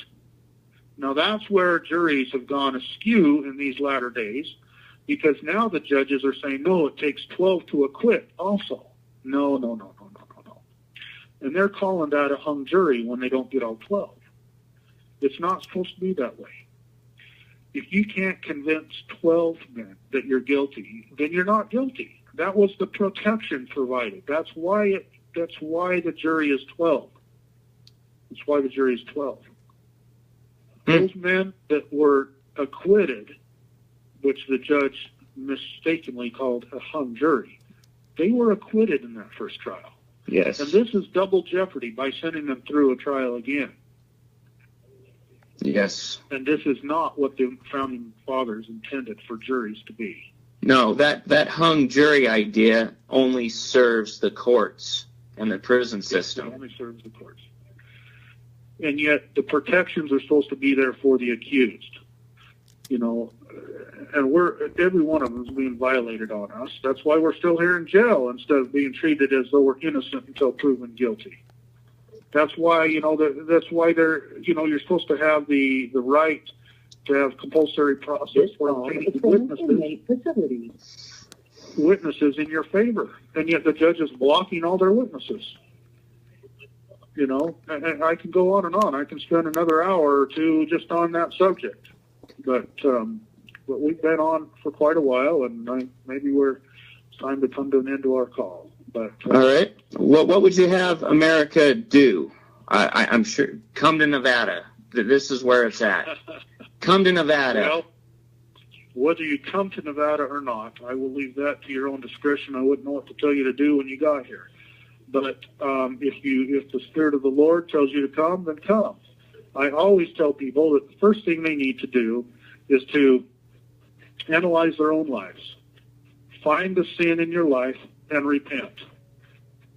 Now that's where juries have gone askew in these latter days, because now the judges are saying, no, it takes 12 to acquit also. No. And they're calling that a hung jury when they don't get all 12. It's not supposed to be that way. If you can't convince 12 men that you're guilty, then you're not guilty. That was the protection provided. That's why the jury is 12. That's why the jury is 12. Those men that were acquitted, which the judge mistakenly called a hung jury, they were acquitted in that first trial. Yes. And this is double jeopardy by sending them through a trial again. Yes. And this is not what the founding fathers intended for juries to be. No, that hung jury idea only serves the courts and the prison system. It only serves the courts. And yet the protections are supposed to be there for the accused. And every one of them is being violated on us. That's why we're still here in jail instead of being treated as though we're innocent until proven guilty. That's why, you're supposed to have the right to have compulsory process for obtaining witnesses in your favor. And yet the judge is blocking all their witnesses. And I can go on and on. I can spend another hour or two just on that subject. But we've been on for quite a while, and maybe it's time to come to an end to our call. But all right. What would you have America do? I'm sure. Come to Nevada. This is where it's at. Come to Nevada. Well, Whether you come to Nevada or not, I will leave that to your own discretion. I wouldn't know what to tell you to do when you got here. But if the Spirit of the Lord tells you to come, then come. I always tell people that the first thing they need to do is to analyze their own lives. Find the sin in your life and repent.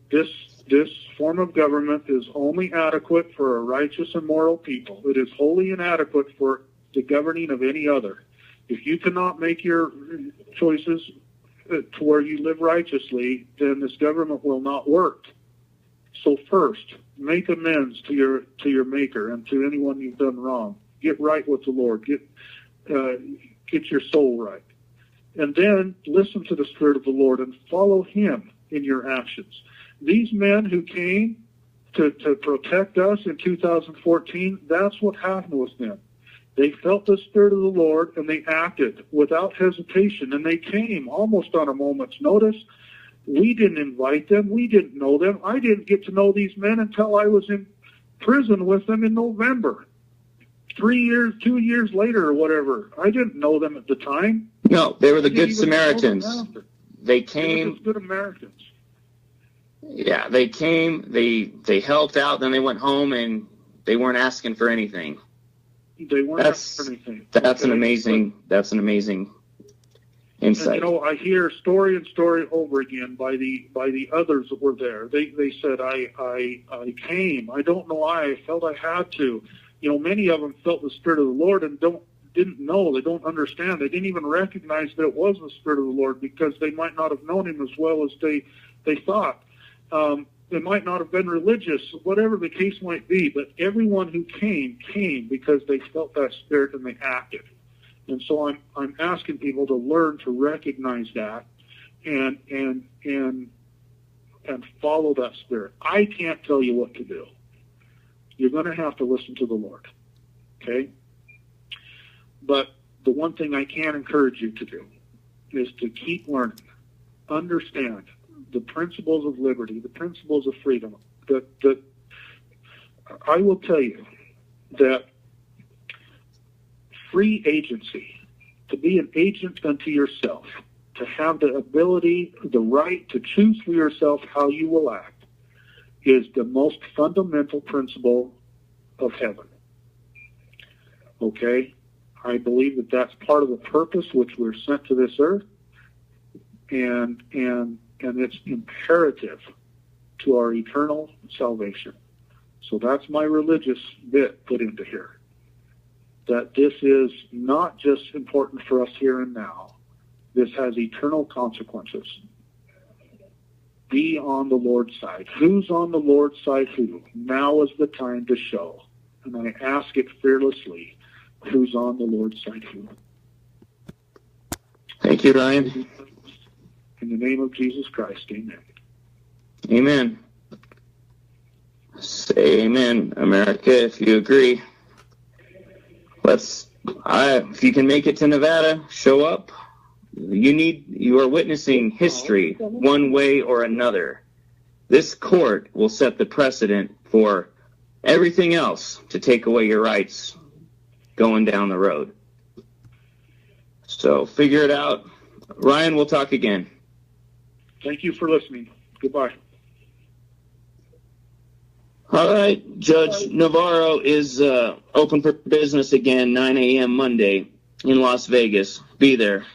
This form of government is only adequate for a righteous and moral people. It is wholly inadequate for the governing of any other. If you cannot make your choices to where you live righteously, then this government will not work. So first, make amends to your Maker and to anyone you've done wrong. Get right with the Lord. Get your soul right. And then listen to the Spirit of the Lord and follow Him in your actions. These men who came to protect us in 2014, that's what happened with them. They felt the Spirit of the Lord, and they acted without hesitation, and they came almost on a moment's notice. We didn't invite them. We didn't know them. I didn't get to know these men until I was in prison with them in November. 2 years later or whatever. I didn't know them at the time. No, they were the Good Samaritans. They came. They were good Americans. Yeah, they came. They helped out. Then they went home, and they weren't asking for anything. They weren't asking for anything. That's an amazing insight. And, I hear story and story over again by the others that were there. They said, I came. I don't know why. I felt I had to. Many of them felt the Spirit of the Lord and didn't know. They don't understand. They didn't even recognize that it was the Spirit of the Lord because they might not have known Him as well as they thought. They might not have been religious, whatever the case might be, but everyone who came because they felt that Spirit and they acted. And so I'm asking people to learn to recognize that and follow that Spirit. I can't tell you what to do. You're going to have to listen to the Lord, okay? But the one thing I can encourage you to do is to keep learning, understand the principles of liberty, the principles of freedom. That I will tell you that free agency, to be an agent unto yourself, to have the ability, the right to choose for yourself how you will act, is the most fundamental principle of heaven. Okay? I believe that that's part of the purpose which we're sent to this earth, and it's imperative to our eternal salvation. So that's my religious bit put into here. That this is not just important for us here and now. This has eternal consequences. Be on the Lord's side. Who's on the Lord's side who? Now is the time to show. And I ask it fearlessly. Who's on the Lord's side who? Thank you, Ryan. In the name of Jesus Christ, amen. Amen. Say amen, America, if you agree. If you can make it to Nevada, show up. You are witnessing history one way or another. This court will set the precedent for everything else to take away your rights going down the road. So figure it out. Ryan, we'll talk again. Thank you for listening. Goodbye. All right. Judge Navarro is open for business again, 9 a.m. Monday in Las Vegas. Be there.